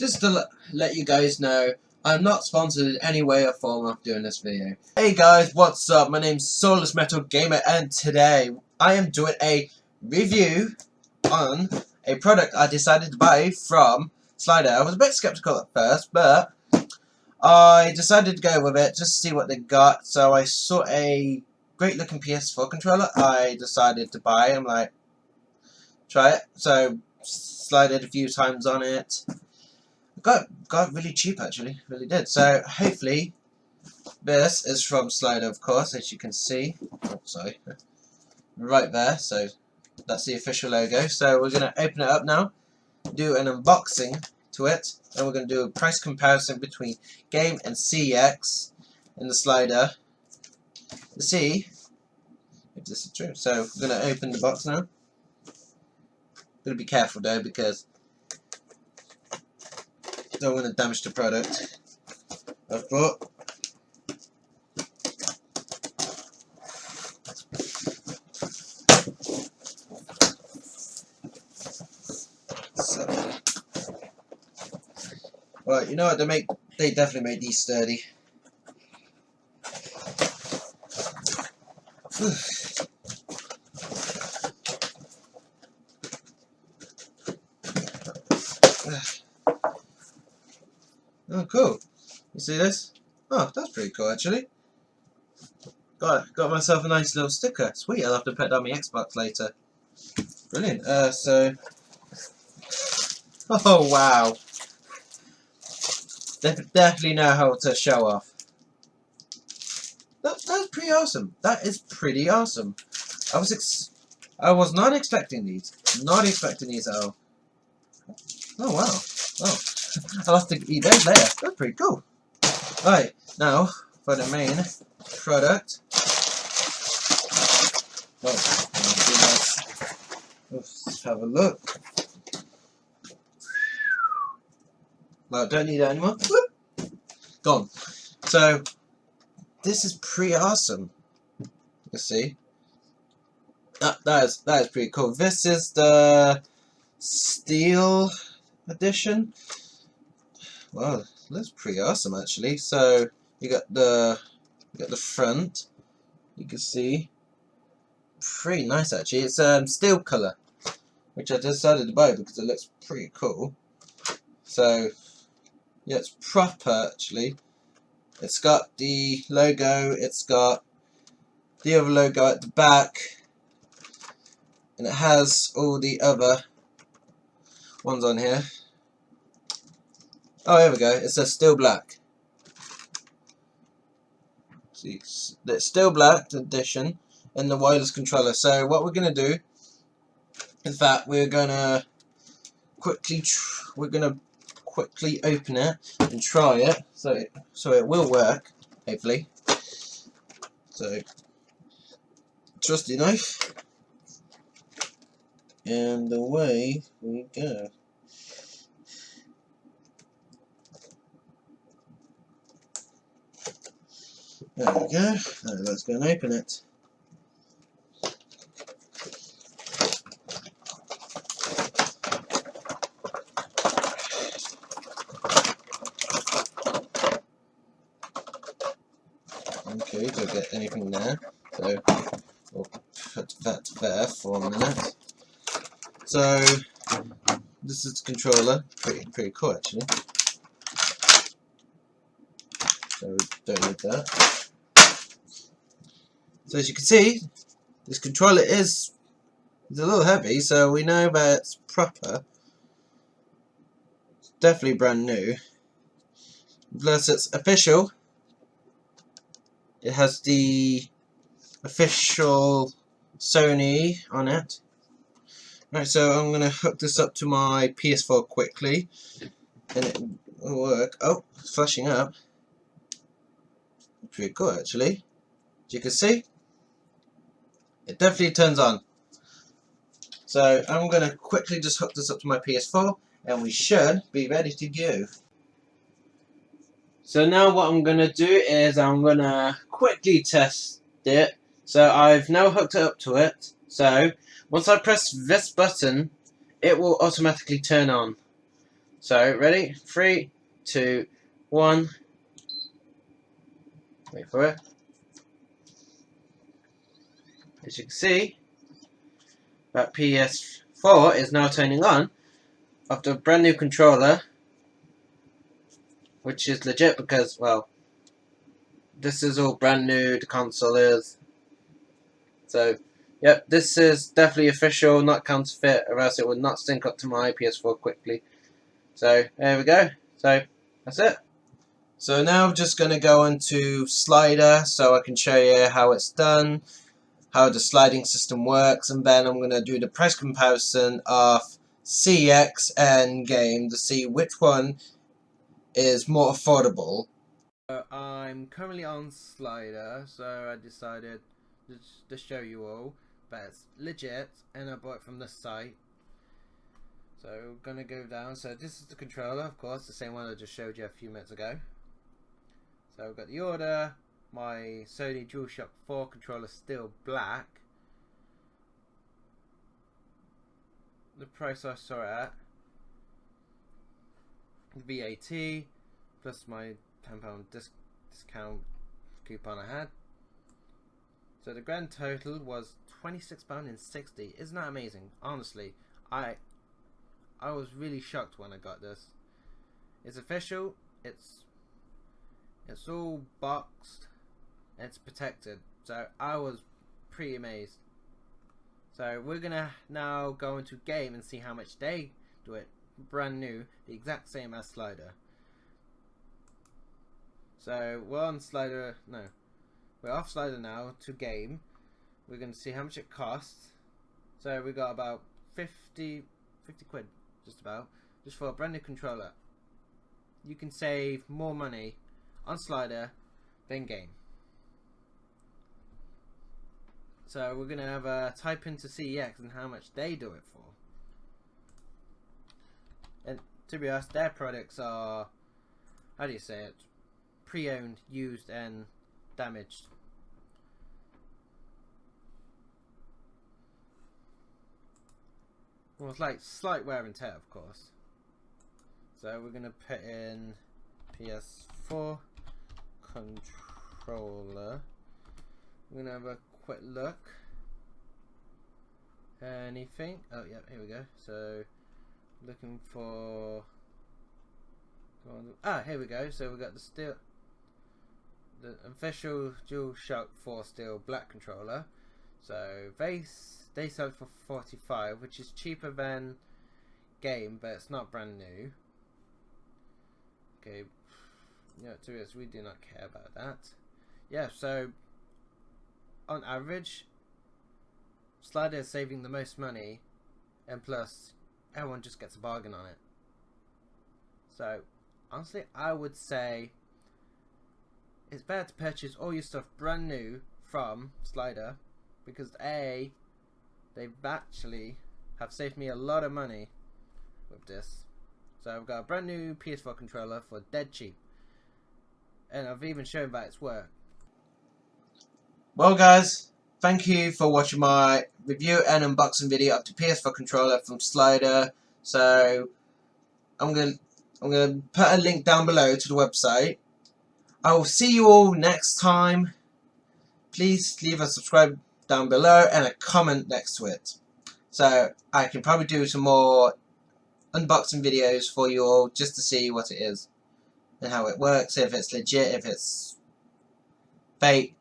Just to let you guys know, I'm not sponsored in any way or form of doing this video. Hey guys, what's up? My name's Soulless Metal Gamer, and today I am doing a review on a product I decided to buy from Slidr. I was a bit skeptical at first, but I decided to go with it just to see what they got. So I saw a great looking ps4 controller. I decided to buy. I'm like, try it. So slided a few times on it. Got really cheap, actually, really did. So hopefully this is from Slidr, of course, as you can see. Oh, sorry, right there. So that's the official logo. So we're gonna open it up now, do an unboxing to it, and we're gonna do a price comparison between game and CX in the Slidr to see if this is true. So we're gonna open the box now. Gotta be careful though, because don't want to damage the product I've bought. So, right, you know what they definitely make these sturdy. Oh, cool. You see this? Oh, that's pretty cool, actually. Got myself a nice little sticker. Sweet, I'll have to put that on my Xbox later. Brilliant. So... Oh, wow. Definitely know how to show off. That's pretty awesome. That is pretty awesome. I was not expecting these. Not expecting these at all. Oh, wow. Oh. I'll have to eat those later. That's pretty cool. Right, now for the main product. Oh, let's have a look. Well, don't need that anymore. Whoop. Gone. So this is pretty awesome. Let's see. That is pretty cool. This is the steel edition. Wow, that's pretty awesome, actually. So you got the front. You can see, pretty nice actually. It's steel color, which I decided to buy because it looks pretty cool. So yeah, it's proper actually. It's got the logo. It's got the other logo at the back, and it has all the other ones on here. Oh, here we go. It says still black. See, it's still black edition and the wireless controller. So what we're gonna do is that we're gonna quickly open it and try it. So it will work, hopefully. So trusty knife, and away we go. There we go. Now let's go and open it. Okay, don't get anything there. So we'll put that there for a minute. So this is the controller. Pretty cool actually. So we don't need that. So as you can see, this controller is a little heavy, so we know that it's proper. It's definitely brand new. Plus it's official. It has the official Sony on it. Right, so I'm going to hook this up to my ps4 quickly, and it will work. Oh, it's flashing up. Pretty cool actually. As you can see, it definitely turns on. So I'm going to quickly just hook this up to my ps4 and we should be ready to go. So now what I'm going to do is I'm going to quickly test it. So I've now hooked it up to it. So once I press this button, it will automatically turn on. So ready? 3, 2, 1. Wait for it. As you can see, that PS4 is now turning on after a brand new controller, which is legit because, well, this is all brand new, the console is. So, yep, this is definitely official, not counterfeit, or else it would not sync up to my PS4 quickly. So, there we go. So, that's it. So now I'm just going to go into Slidr so I can show you how it's done, how the sliding system works, and then I'm going to do the price comparison of CX and game to see which one is more affordable. I'm currently on Slidr, so I decided to show you all that it's legit, and I bought it from the site. So we're gonna go down. So this is the controller, of course, the same one I just showed you a few minutes ago. So we've got the order. My Sony DualShock 4 controller still black. The price I saw it at, VAT plus my £10 discount coupon I had. So the grand total was £26.60. Isn't that amazing? Honestly, I was really shocked when I got this. It's official. It's all boxed. And it's protected. So I was pretty amazed. So we're gonna now go into game and see how much they do it. Brand new, the exact same as Slidr. So we're on Slidr. No, we're off Slidr now to game. We're gonna see how much it costs. So we got about 50 quid, just about, just for a brand new controller. You can save more money on Slidr than game. So we're gonna have a type into CEX and how much they do it for. And to be honest, their products are, how do you say it, pre-owned, used and damaged. Well, it's like slight wear and tear, of course. So we're gonna put in PS4 controller. We're gonna have a quick look. Anything? Oh yeah, here we go. So looking for, here we go. So we got the official DualShock 4 steel black controller. So they sell it for 45, which is cheaper than game, but it's not brand new. Okay, yeah, to be honest, we do not care about that. Yeah, so on average, Slidr is saving the most money, and plus everyone just gets a bargain on it. So honestly, I would say it's better to purchase all your stuff brand new from Slidr, because A, they've actually have saved me a lot of money with this. So I've got a brand new PS4 controller for dead cheap, and I've even shown that it's worked. Well guys, thank you for watching my review and unboxing video of the PS4 controller from Slidr. So I'm gonna put a link down below to the website. I will see you all next time. Please leave a subscribe down below and a comment next to it. So I can probably do some more unboxing videos for you all just to see what it is and how it works, if it's legit, if it's fake.